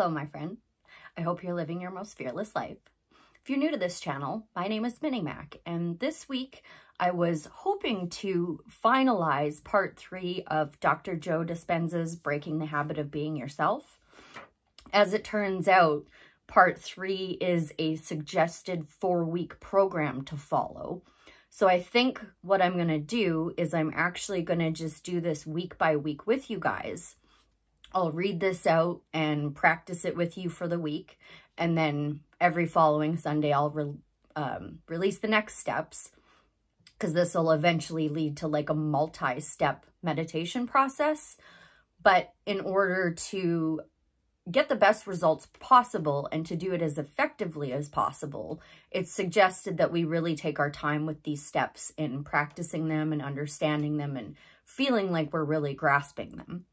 Hello, my friend. I hope you're living your most fearless life. If you're new to this channel, my name is Minnie Mac, and this week I was hoping to finalize part 3 of Dr. Joe Dispenza's Breaking the Habit of Being Yourself. As it turns out, part 3 is a suggested 4-week program to follow. So I think what I'm going to do is I'm actually going to just do this week by week with you guys. I'll read this out and practice it with you for the week. And then every following Sunday, I'll release the next steps, because this will eventually lead to like a multi-step meditation process. But in order to get the best results possible and to do it as effectively as possible, it's suggested that we really take our time with these steps in practicing them and understanding them and feeling like we're really grasping them.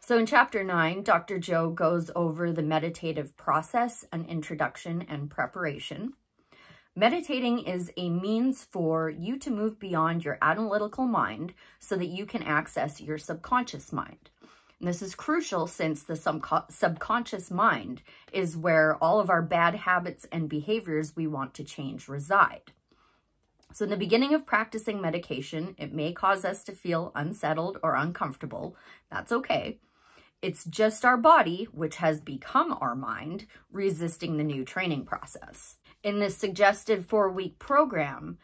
So in chapter 9, Dr. Joe goes over the meditative process, an introduction and preparation. Meditating is a means for you to move beyond your analytical mind so that you can access your subconscious mind. And this is crucial since the subconscious mind is where all of our bad habits and behaviors we want to change reside. So in the beginning of practicing meditation, it may cause us to feel unsettled or uncomfortable. That's okay. It's just our body, which has become our mind, resisting the new training process. In this suggested 4-week program,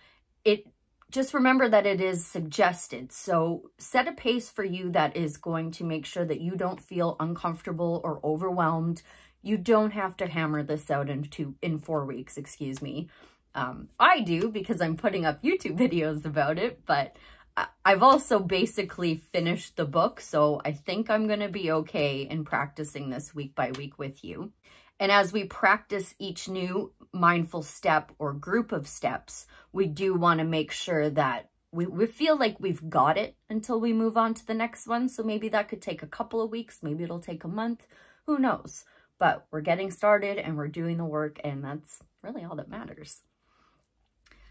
just remember that it is suggested. So set a pace for you that is going to make sure that you don't feel uncomfortable or overwhelmed. You don't have to hammer this out in 4 weeks, excuse me. I do, because I'm putting up YouTube videos about it, but I've also basically finished the book, so I think I'm going to be okay in practicing this week by week with you. And as we practice each new mindful step or group of steps, we do want to make sure that we feel like we've got it until we move on to the next one. So maybe that could take a couple of weeks, maybe it'll take a month, who knows? But we're getting started and we're doing the work, and that's really all that matters.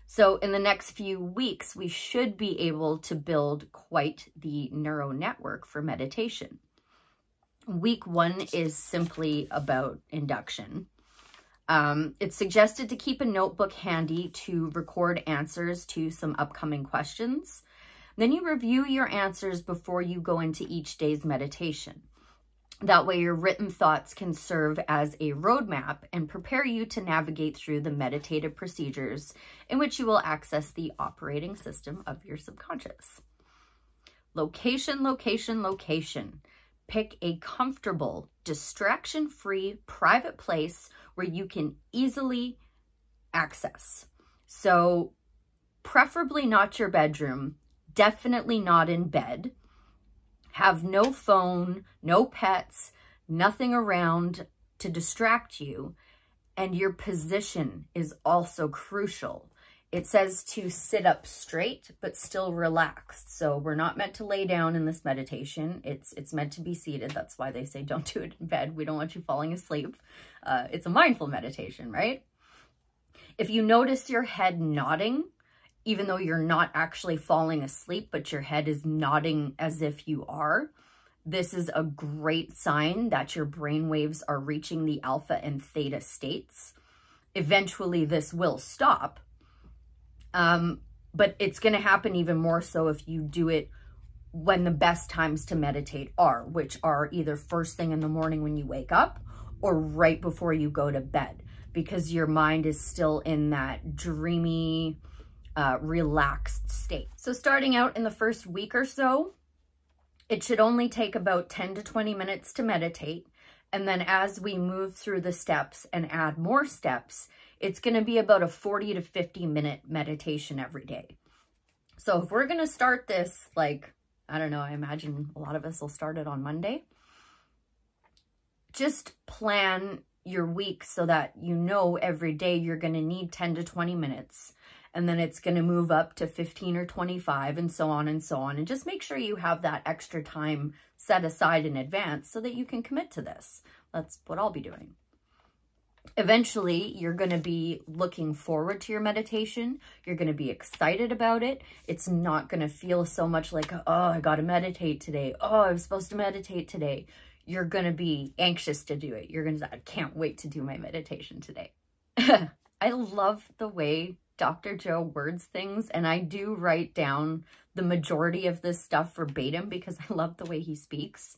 So in the next few weeks, we should be able to build quite the neural network for meditation. Week 1 is simply about induction. It's suggested to keep a notebook handy to record answers to some upcoming questions. Then you review your answers before you go into each day's meditation. That way your written thoughts can serve as a roadmap and prepare you to navigate through the meditative procedures in which you will access the operating system of your subconscious. Location, location, location. Pick a comfortable, distraction-free, private place where you can easily access. So preferably not your bedroom, definitely not in bed. Have no phone, no pets, nothing around to distract you. And your position is also crucial. It says to sit up straight, but still relaxed. So we're not meant to lay down in this meditation. It's meant to be seated. That's why they say don't do it in bed. We don't want you falling asleep. It's a mindful meditation, right? If you notice your head nodding, even though you're not actually falling asleep, but your head is nodding as if you are, this is a great sign that your brain waves are reaching the alpha and theta states. Eventually, this will stop, but it's going to happen even more so if you do it when the best times to meditate are, which are either first thing in the morning when you wake up or right before you go to bed, because your mind is still in that dreamy, relaxed state. So starting out in the first week or so, it should only take about 10 to 20 minutes to meditate. And then as we move through the steps and add more steps, it's going to be about a 40 to 50 minute meditation every day. So if we're going to start this, like, I don't know, I imagine a lot of us will start it on Monday. Just plan your week so that you know every day you're going to need 10 to 20 minutes. And then it's going to move up to 15 or 25 and so on and so on. And just make sure you have that extra time set aside in advance so that you can commit to this. That's what I'll be doing. Eventually, you're going to be looking forward to your meditation. You're going to be excited about it. It's not going to feel so much like, oh, I got to meditate today. Oh, I was supposed to meditate today. you're going to be anxious to do it. You're going to say, I can't wait to do my meditation today. I love the way Dr. Joe words things, and I do write down the majority of this stuff verbatim because I love the way he speaks.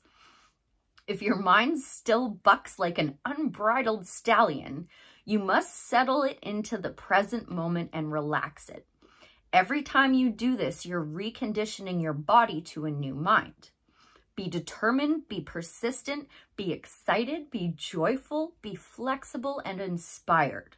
If your mind still bucks like an unbridled stallion, you must settle it into the present moment and relax it. Every time you do this, you're reconditioning your body to a new mind. Be determined, be persistent, be excited, be joyful, be flexible, and inspired.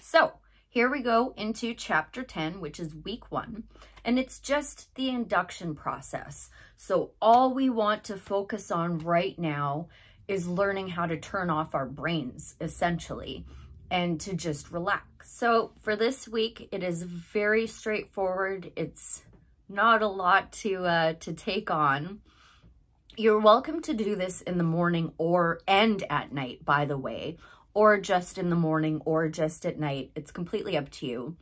So here we go into chapter 10, which is week 1, and it's just the induction process. So all we want to focus on right now is learning how to turn off our brains, essentially, and to just relax. So for this week, it is very straightforward. It's not a lot to take on. You're welcome to do this in the morning and at night, by the way, or just in the morning or just at night. It's completely up to you.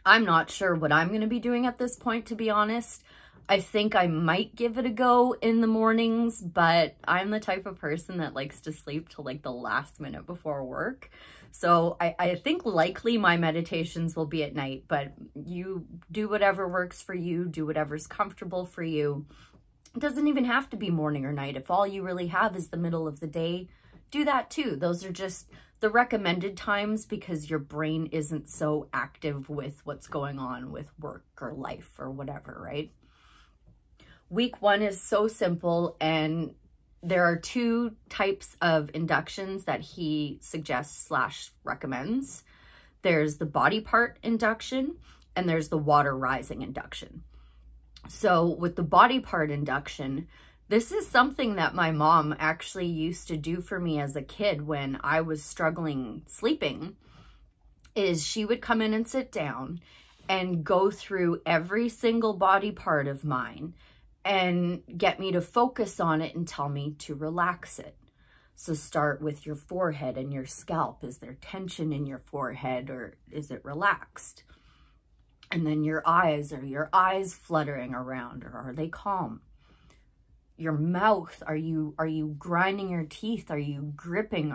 I'm not sure what I'm going to be doing at this point, to be honest. I think I might give it a go in the mornings, but I'm the type of person that likes to sleep till like the last minute before work. So I think likely my meditations will be at night, but you do whatever works for you, do whatever's comfortable for you. It doesn't even have to be morning or night. If all you really have is the middle of the day, do that too. Those are just the recommended times because your brain isn't so active with what's going on with work or life or whatever, right? Week 1 is so simple, and there are 2 types of inductions that he suggests / recommends. There's the body part induction and there's the water rising induction. So with the body part induction, this is something that my mom actually used to do for me as a kid when I was struggling sleeping, is she would come in and sit down and go through every single body part of mine and get me to focus on it and tell me to relax it. So start with your forehead and your scalp. Is there tension in your forehead or is it relaxed? And then your eyes, are your eyes fluttering around or are they calm? Your mouth, are you grinding your teeth? Are you gripping?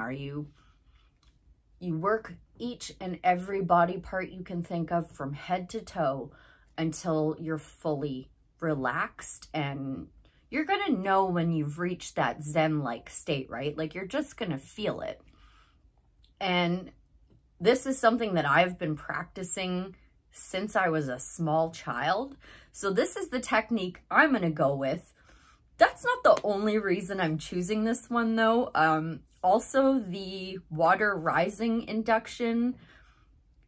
You work each and every body part you can think of from head to toe until you're fully relaxed, and you're gonna know when you've reached that Zen-like state, right? Like you're just gonna feel it. And this is something that I've been practicing since I was a small child. So this is the technique I'm gonna go with. That's not the only reason I'm choosing this one though. Also the water rising induction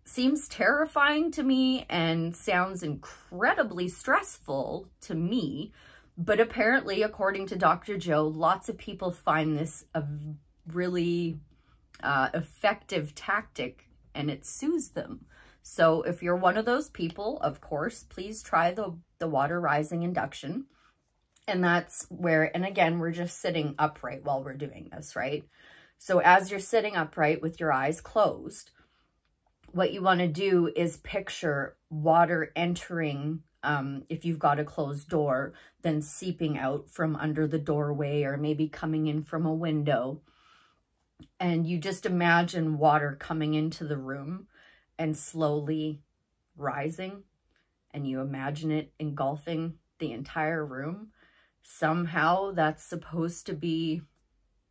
seems terrifying to me and sounds incredibly stressful to me, but apparently, according to Dr. Joe, lots of people find this a really effective tactic and it soothes them. So if you're one of those people, of course, please try the water rising induction. And that's where, and again, we're just sitting upright while we're doing this, right? So as you're sitting upright with your eyes closed, what you want to do is picture water entering, if you've got a closed door, then seeping out from under the doorway or maybe coming in from a window. And you just imagine water coming into the room and slowly rising. And you imagine it engulfing the entire room. Somehow that's supposed to be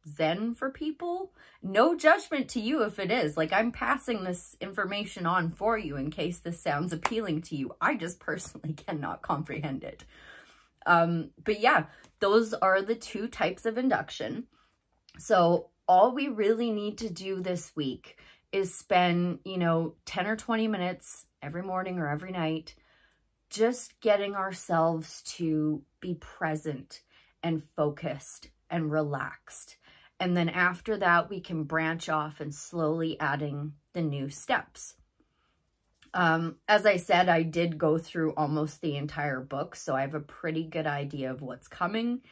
Zen for people. No judgment to you if it is. Like, I'm passing this information on for you in case this sounds appealing to you. I just personally cannot comprehend it. But yeah, those are the 2 types of induction. So all we really need to do this week is spend, 10 or 20 minutes every morning or every night just getting ourselves to be present and focused and relaxed. And then after that, we can branch off and slowly adding the new steps. As I said, I did go through almost the entire book, so I have a pretty good idea of what's coming.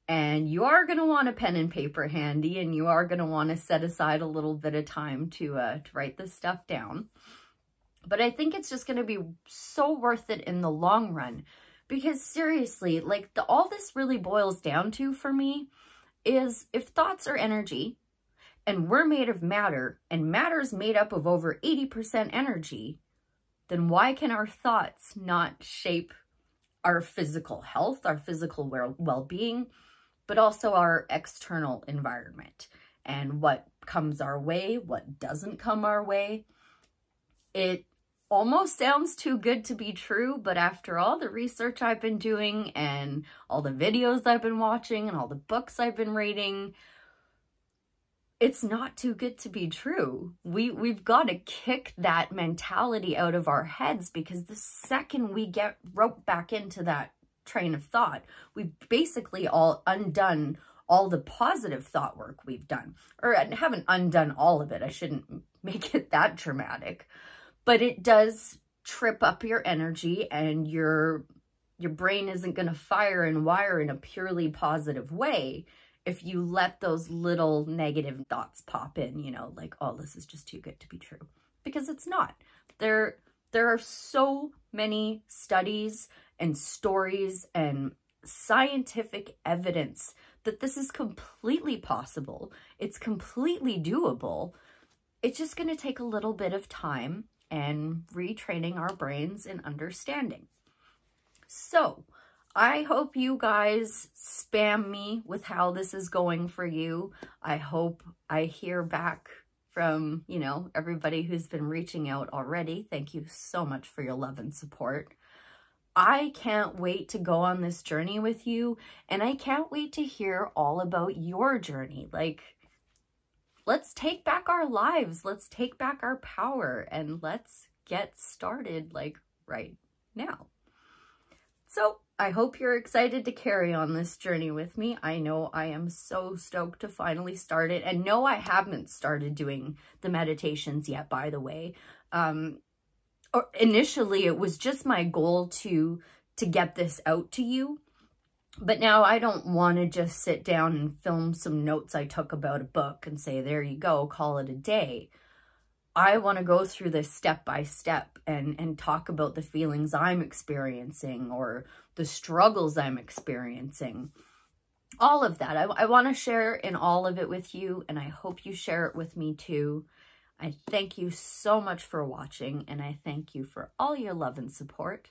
And you are going to want a pen and paper handy, and you are going to want to set aside a little bit of time to write this stuff down. But I think it's just going to be so worth it in the long run, Because seriously, like all this really boils down to for me is if thoughts are energy and we're made of matter and matter's made up of over 80% energy, then why can our thoughts not shape our physical health, our physical well-being, but also our external environment and what comes our way, what doesn't come our way? It almost sounds too good to be true, but after all the research I've been doing and all the videos I've been watching and all the books I've been reading, it's not too good to be true. We've got to kick that mentality out of our heads, because the second we get roped back into that train of thought, we've basically all undone all the positive thought work we've done. Or I haven't undone all of it. I shouldn't make it that dramatic. But it does trip up your energy, and your brain isn't going to fire and wire in a purely positive way if you let those little negative thoughts pop in, you know, like, oh, this is just too good to be true. Because it's not. There are so many studies and stories and scientific evidence that this is completely possible. It's completely doable. It's just going to take a little bit of time and retraining our brains and understanding. So I hope you guys spam me with how this is going for you. I hope I hear back from, you know, everybody who's been reaching out already. Thank you so much for your love and support. I can't wait to go on this journey with you, and I can't wait to hear all about your journey. Like, let's take back our lives. Let's take back our power, and let's get started like right now. So I hope you're excited to carry on this journey with me. I know I am so stoked to finally start it. And no, I haven't started doing the meditations yet, by the way. Initially, it was just my goal to get this out to you. But now I don't want to just sit down and film some notes I took about a book and say, there you go, call it a day. I want to go through this step by step and talk about the feelings I'm experiencing or the struggles I'm experiencing. All of that. I want to share in all of it with you, and I hope you share it with me too. I thank you so much for watching, and I thank you for all your love and support.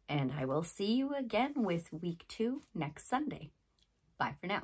And I will see you again with week 2 next Sunday. Bye for now.